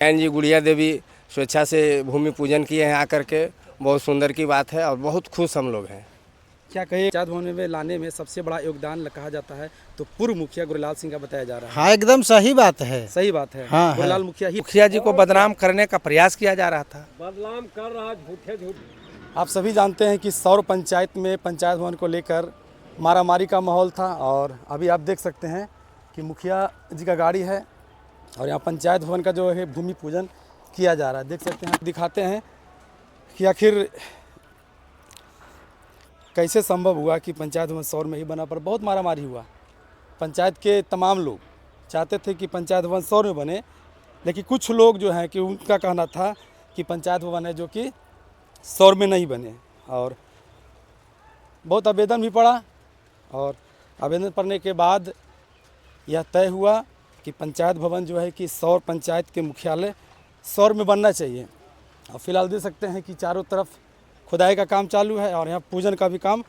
बहन जी गुड़िया देवी स्वेच्छा से भूमि पूजन किए हैं आकर के, बहुत सुंदर की बात है और बहुत खुश हम लोग हैं। क्या कहे पंचायत भवन में लाने में सबसे बड़ा योगदान कहा जाता है तो पूर्व मुखिया गुरलाल सिंह का बताया जा रहा है। हाँ, एकदम सही बात है। सही बात है। हाँ, गुरलाल मुखिया जी को बदनाम करने का प्रयास किया जा रहा था। बदनाम कर रहा झूठे। आप सभी जानते हैं कि सौर पंचायत में पंचायत भवन को लेकर मारामारी का माहौल था और अभी आप देख सकते हैं कि मुखिया जी का गाड़ी है और यहाँ पंचायत भवन का जो है भूमि पूजन किया जा रहा है। देख सकते हैं, दिखाते हैं कि आखिर कैसे संभव हुआ कि पंचायत भवन सौर में ही बना, पर बहुत मारामारी हुआ। पंचायत के तमाम लोग चाहते थे कि पंचायत भवन सौर में बने, लेकिन कुछ लोग जो हैं कि उनका कहना था कि पंचायत भवन है जो कि सौर में नहीं बने। और बहुत आवेदन भी पड़ा और आवेदन पड़ने के बाद यह तय हुआ कि पंचायत भवन जो है कि सौर पंचायत के मुख्यालय सौर में बनना चाहिए। और फिलहाल देख सकते हैं कि चारों तरफ खुदाई का काम चालू है और यहाँ पूजन का भी काम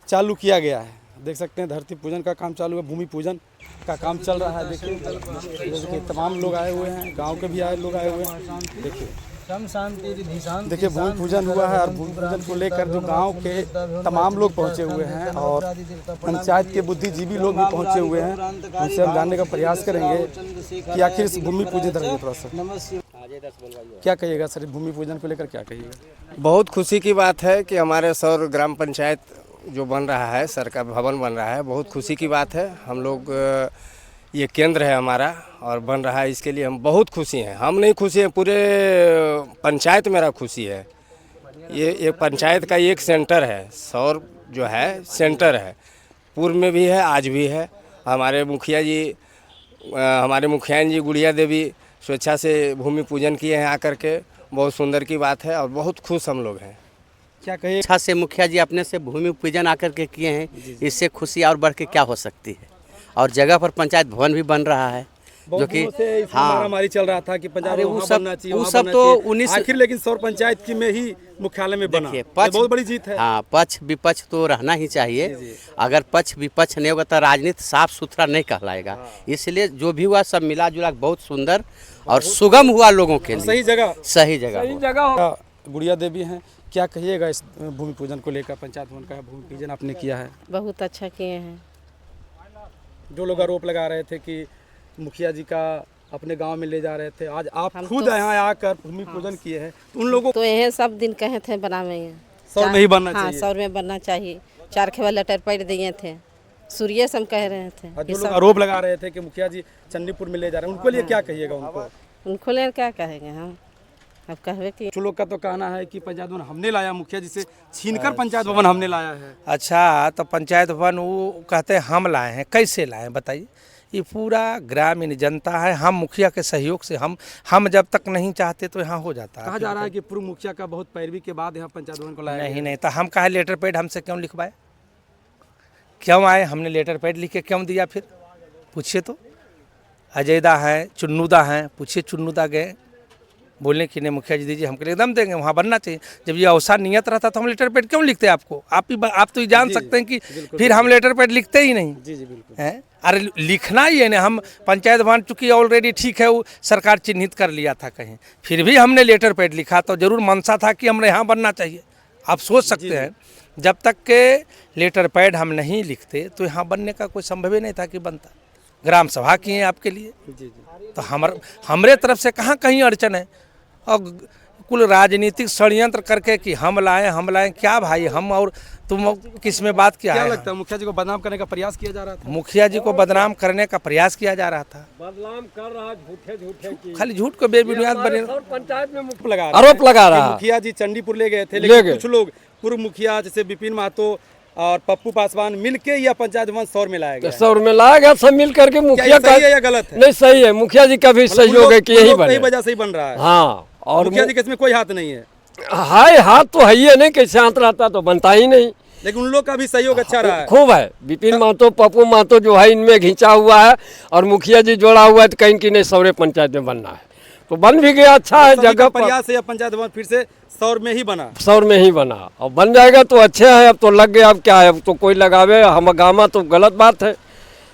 चालू किया गया है। देख सकते हैं धरती पूजन का काम चालू है, भूमि पूजन का काम चल रहा है। देखिए तमाम लोग आए हुए हैं, गांव के भी लोग आए हुए हैं। देखिए भूमि पूजन हुआ है और भूमि पूजन को लेकर जो गांव के तमाम लोग पहुंचे हुए हैं और पंचायत के बुद्धिजीवी लोग भी पहुंचे हुए हैं। उनसे हम जानने का प्रयास करेंगे कि आखिर इस भूमि पूजन थोड़ा सा क्या कहिएगा सर, भूमि पूजन को लेकर क्या कहिएगा? बहुत खुशी की बात है कि हमारे सौर ग्राम पंचायत जो बन रहा है, सरकार भवन बन रहा है, बहुत खुशी की बात है। हम लोग ये केंद्र है हमारा और बन रहा है, इसके लिए हम बहुत खुशी हैं। हम नहीं खुशी हैं, पूरे पंचायत मेरा खुशी है। ये पंचायत का एक सेंटर है, सौर जो है सेंटर है, पूर्व में भी है आज भी है। हमारे मुखिया जी गुड़िया देवी स्वेच्छा से भूमि पूजन किए हैं आकर के, बहुत सुंदर की बात है और बहुत खुश हम लोग हैं। क्या कहे अच्छा से मुखिया जी अपने से भूमि पूजन आकर के किए हैं, इससे खुशी और बढ़ के क्या हो सकती है। और जगह पर पंचायत भवन भी बन रहा है जो कि मारामारी चल रहा था कि पंचायत वो सब तो 19 आखिर, लेकिन सौर पंचायत की में ही मुख्यालय में बना, बहुत बड़ी जीत है। हाँ, पक्ष विपक्ष तो रहना ही चाहिए। अगर पक्ष विपक्ष नहीं होगा तो राजनीति साफ सुथरा नहीं कहलाएगा। इसलिए जो भी हुआ सब मिला जुला बहुत सुंदर और सुगम हुआ लोगों के लिए। सही जगह गुड़िया देवी हैं, क्या कहिएगा इस भूमि पूजन को लेकर? पंचायत भवन का भूमि पूजन आपने किया है, बहुत अच्छा किए हैं। जो लोग आरोप लगा रहे थे कि मुखिया जी का अपने गांव में ले जा रहे थे, आज आप खुद यहाँ आकर भूमि पूजन किए हैं, तो उन लोगों तो यह सब दिन कहे थे बनावे सौर में ही बनना चाहिए। चाहिए। सौर में बनना चाहिए। 4 खेवा लेटर पढ़ दिए थे, सूर्य से हम कह रहे थे। जो लोग आरोप लगा रहे थे कि मुखिया जी चंडीपुर में ले जा रहे हैं, उनको लिए क्या कहिएगा? उनको ले क्या कहेंगे हम? अब कहवे कि लोग का तो कहना है कि पंचायत भवन हमने लाया, मुखिया जी से छीनकर पंचायत भवन हमने लाया है। अच्छा, तो पंचायत भवन वो कहते हैं हम लाए हैं, कैसे लाए हैं बताइए? ये पूरा ग्रामीण जनता है, हम मुखिया के सहयोग से हम जब तक नहीं चाहते तो यहाँ हो जाता है। कहा जा रहा है कि पूर्व मुखिया का बहुत पैरवी के बाद यहाँ पंचायत भवन को लाया। नहीं, तो हम कहा लेटर पैड हमसे क्यों लिखवाए? क्यों आए? हमने लेटर पैड लिख के क्यों दिया? फिर पूछिए तो। अजयदा हैं, चुन्नूदा हैं, पूछिए चुन्नूदा गए बोलने कि नहीं मुखिया जी दीजिए, हमके लिए एकदम देंगे, वहाँ बनना चाहिए। जब ये अवसर नियत रहता तो हम लेटर पैड क्यों लिखते आपको? आप तो जान सकते हैं कि फिर हम लेटर पैड लिखते ही नहीं। जी बिल्कुल हैं। अरे लिखना ही है ना। हम पंचायत भवन चूँकि ऑलरेडी ठीक है, वो सरकार चिन्हित कर लिया था कहीं, फिर भी हमने लेटर पैड लिखा तो जरूर मनसा था कि हमें यहाँ बनना चाहिए। आप सोच सकते हैं, जब तक के लेटर पैड हम नहीं लिखते तो यहाँ बनने का कोई संभव ही नहीं था कि बनता। ग्राम सभा किए हैं आपके लिए, तो हमारे तरफ से कहाँ कहीं अड़चन है। और कुल राजनीतिक षड्यंत्र करके कि हम लाएं क्या भाई? हम और तुम किस में बात क्या है? लगता है मुखिया जी को बदनाम करने का प्रयास किया जा रहा था? मुखिया जी को बदनाम करने का प्रयास किया जा रहा था। बदनाम कर रहा झूठे खाली झूठ को बेबुनियाद बने पंचायत में आरोप लगा रहा। मुखिया जी चंडीपुर ले गए थे, लेकिन कुछ लोग पूर्व मुखिया जैसे विपिन महतो और पप्पू पासवान मिलके यह पंचायत भवन सौर में लाया गया। सौर में लाया गया सब मिल करके। मुखिया का सही है या गलत है? नहीं, सही है। मुखिया जी का भी सहयोग है कि यही बने, वजह से ही बन रहा है। हाँ, और मुखिया जी के इसमें कोई हाथ नहीं है। हाथ तो है ही नहीं, कैसे हाथ रहता तो बनता ही नहीं। लेकिन उन लोग का भी सहयोग अच्छा रहा है, खूब है। विपिन महतो पप्पू महतो जो है इनमें घिंचा हुआ है और मुखिया जी जोड़ा हुआ है, तो कहीं की नहीं सौरे पंचायत में बनना है तो बन भी गया। अच्छा है, जगह प्रयास है पंचायत भवन फिर से सौर में ही बना। सौर में ही बना और बन जाएगा तो अच्छा है। अब तो लग गया, अब क्या है, अब तो कोई लगावे हम गामा तो गलत बात है।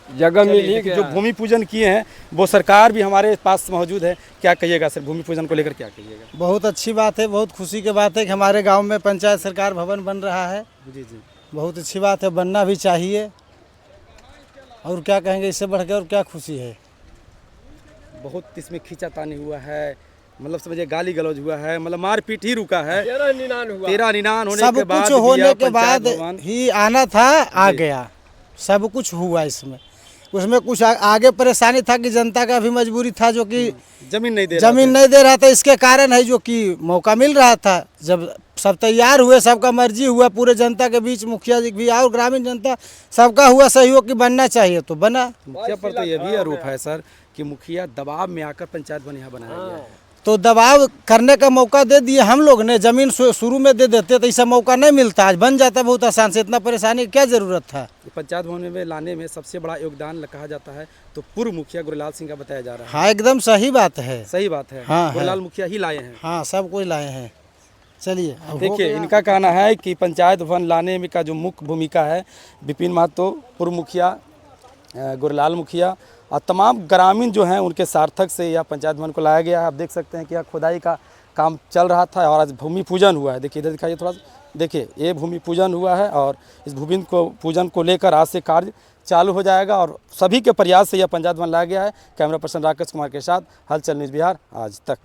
जगह मिल ही चलिए, गया जो भूमि पूजन किए हैं वो सरकार भी हमारे पास मौजूद है। क्या कहिएगा सर, भूमि पूजन को लेकर क्या कहिएगा? बहुत अच्छी बात है, बहुत खुशी की बात है कि हमारे गांव में पंचायत सरकार भवन बन रहा है। जी जी। बहुत अच्छी बात है, बनना भी चाहिए। और क्या कहेंगे, इससे बढ़कर और क्या खुशी है। बहुत इसमें खींचातानी हुआ है, मतलब समझिए गाली गलौज हुआ है, मतलब मारपीट ही रुका है। 13 निनान होने सब के बाद कुछ होने दिया के बाद पंचायत भवन। ही आना था, आ गया, सब कुछ हुआ इसमें। उसमें कुछ आगे परेशानी था कि जनता का भी मजबूरी था, जो कि जमीन नहीं दे जमीन नहीं दे रहा था। इसके कारण है जो कि मौका मिल रहा था। जब सब तैयार हुए, सबका मर्जी हुआ, पूरे जनता के बीच मुखिया जी भी और ग्रामीण जनता सबका हुआ सहयोग कि बनना चाहिए, तो बना। मुखिया पर तो ये भी आरोप है सर कि मुखिया दबाव में आकर पंचायत भवन यहाँ बनाया गया है। तो दबाव करने का मौका दे दिए हम लोग ने। जमीन शुरू में दे देते तो ऐसा मौका नहीं मिलता, आज बन जाता बहुत आसान से। इतना परेशानी की क्या जरूरत था। पंचायत भवन में लाने में सबसे बड़ा योगदान कहा जाता है तो पूर्व मुखिया गुरलाल सिंह का बताया जा रहा है। हाँ, एकदम सही बात है। सही बात है, हाँ, गुरलाल मुखिया ही लाए हैं। हाँ, सब कुछ लाए हैं। चलिए, अब हो देखिए, गया। इनका कहना है कि पंचायत भवन लाने में का जो मुख्य भूमिका है विपिन महतो, पूर्व मुखिया गुरलाल मुखिया और तमाम ग्रामीण जो हैं उनके सार्थक से यह पंचायत भवन को लाया गया है। आप देख सकते हैं कि यह खुदाई का काम चल रहा था और आज भूमि पूजन हुआ है। देखिए इधर दिखाइए थोड़ा सा, देखिए ये भूमि पूजन हुआ है और इस भूमि को पूजन को लेकर आज से कार्य चालू हो जाएगा और सभी के प्रयास से यह पंचायत भवन लाया गया है। कैमरा पर्सन राकेश कुमार के साथ हलचल न्यूज़ बिहार आज तक।